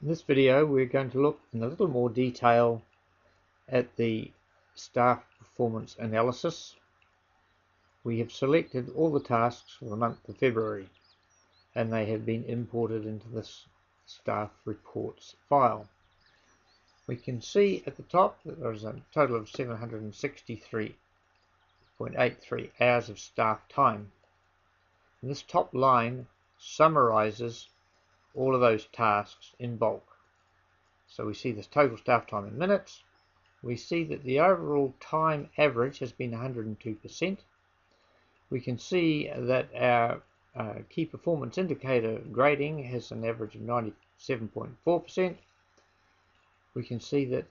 In this video we're going to look in a little more detail at the staff performance analysis. We have selected all the tasks for the month of February and they have been imported into this staff reports file. We can see at the top that there is a total of 763.83 hours of staff time. And this top line summarizes all of those tasks in bulk. So we see this total staff time in minutes. We see that the overall time average has been 102%. We can see that our key performance indicator grading has an average of 97.4%. We can see that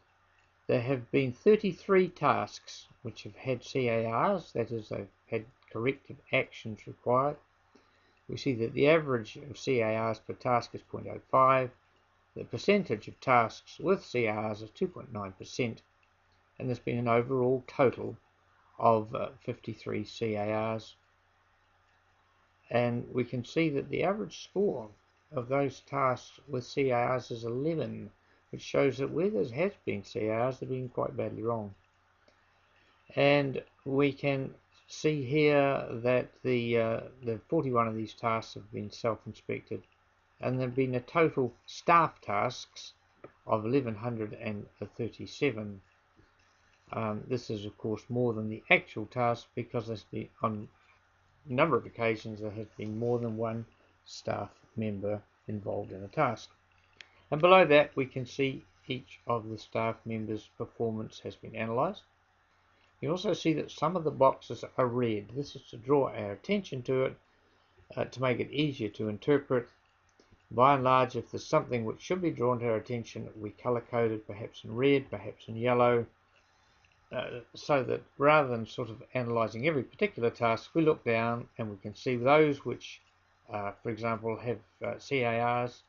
there have been 33 tasks which have had CARs, that is, they've had corrective actions required. We see that the average of CARs per task is 0.05. The percentage of tasks with CARs is 2.9%, and there's been an overall total of 53 CARs. And we can see that the average score of those tasks with CARs is 11, which shows that where there has been CARs, they've been quite badly wrong. And we can see here that the 41 of these tasks have been self-inspected, and there have been a total staff tasks of 1137. This is of course more than the actual task, because there's been, on a number of occasions, there has been more than one staff member involved in a task. And below that we can see each of the staff members' performance has been analysed. You also see that some of the boxes are red. This is to draw our attention to it, to make it easier to interpret. By and large, if there's something which should be drawn to our attention, we colour code it, perhaps in red, perhaps in yellow, so that rather than sort of analysing every particular task, we look down and we can see those which, for example, have CARs,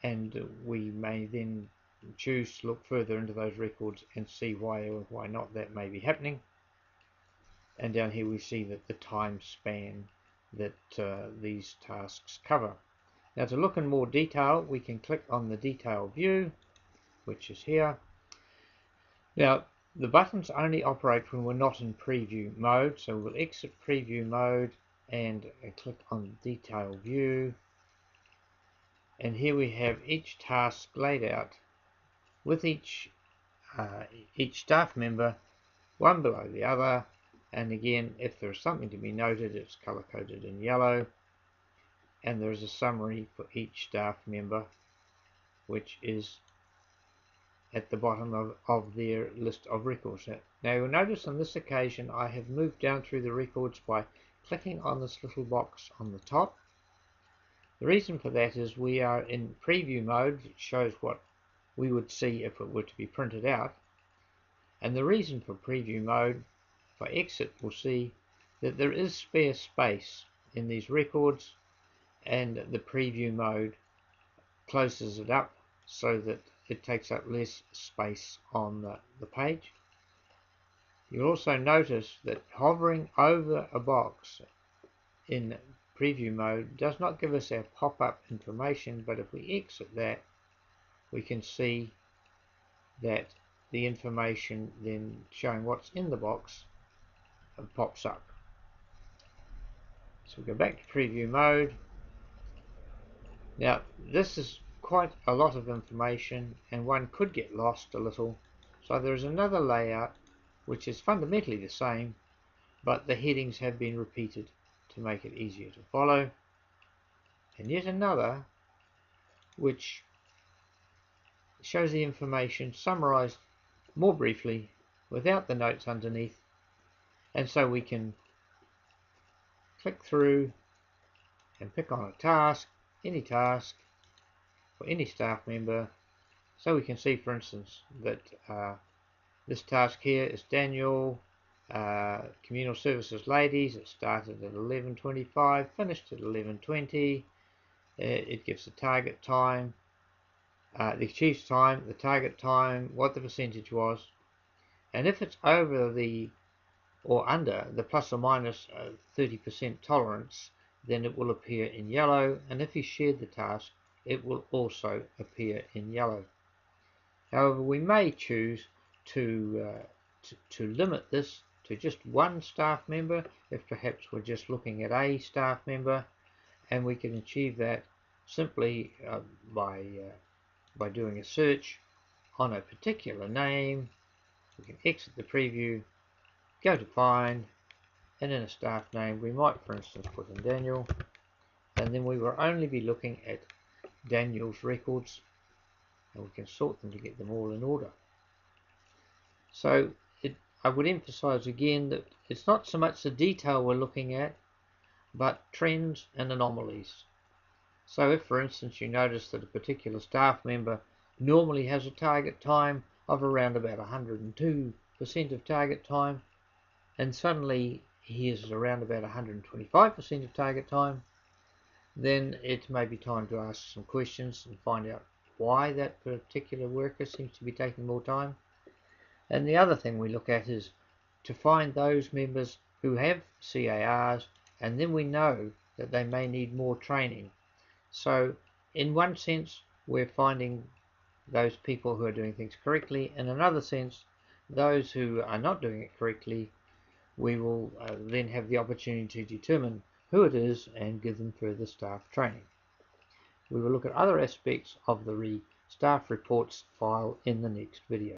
and we may then choose to look further into those records and see why or why not that may be happening. And down here we see that the time span that these tasks cover. Now, to look in more detail, we can click on the detail view, which is here. Now, the buttons only operate when we're not in preview mode, so we'll exit preview mode and click on detail view. And here we have each task laid out with each staff member, one below the other, and again, if there is something to be noted, it's color coded in yellow, and there is a summary for each staff member, which is at the bottom of their list of records. Now you'll notice on this occasion I have moved down through the records by clicking on this little box on the top. The reason for that is we are in preview mode, which shows what we would see if it were to be printed out. And the reason for preview mode, if I exit, we'll see that there is spare space in these records, and the preview mode closes it up so that it takes up less space on the page. You'll also notice that hovering over a box in preview mode does not give us our pop-up information, but if we exit that, we can see that the information then showing what's in the box pops up. So we go back to preview mode. Now this is quite a lot of information and one could get lost a little, so there is another layout which is fundamentally the same, but the headings have been repeated to make it easier to follow, and yet another which shows the information summarized more briefly without the notes underneath, and so we can click through and pick on a task, any task for any staff member. So we can see, for instance, that this task here is Daniel, Communal Services Ladies. It started at 11:25, finished at 11:20. It gives the target time, the achieved time, the target time, what the percentage was, and if it's over the or under the plus or minus 30% tolerance, then it will appear in yellow, and if you shared the task, it will also appear in yellow. However, we may choose to limit this to just one staff member if perhaps we're just looking at a staff member, and we can achieve that simply by doing a search on a particular name. We can exit the preview, go to find, and in a staff name we might, for instance, put in Daniel, and then we will only be looking at Daniel's records, and we can sort them to get them all in order. So I would emphasize again that it's not so much the detail we're looking at, but trends and anomalies. So if, for instance, you notice that a particular staff member normally has a target time of around about 102% of target time, and suddenly he is around about 125% of target time, then it may be time to ask some questions and find out why that particular worker seems to be taking more time. And the other thing we look at is to find those members who have CARs, and then we know that they may need more training. So in one sense, we're finding those people who are doing things correctly. In another sense, those who are not doing it correctly, we will then have the opportunity to determine who it is and give them further staff training. We will look at other aspects of the staff reports file in the next video.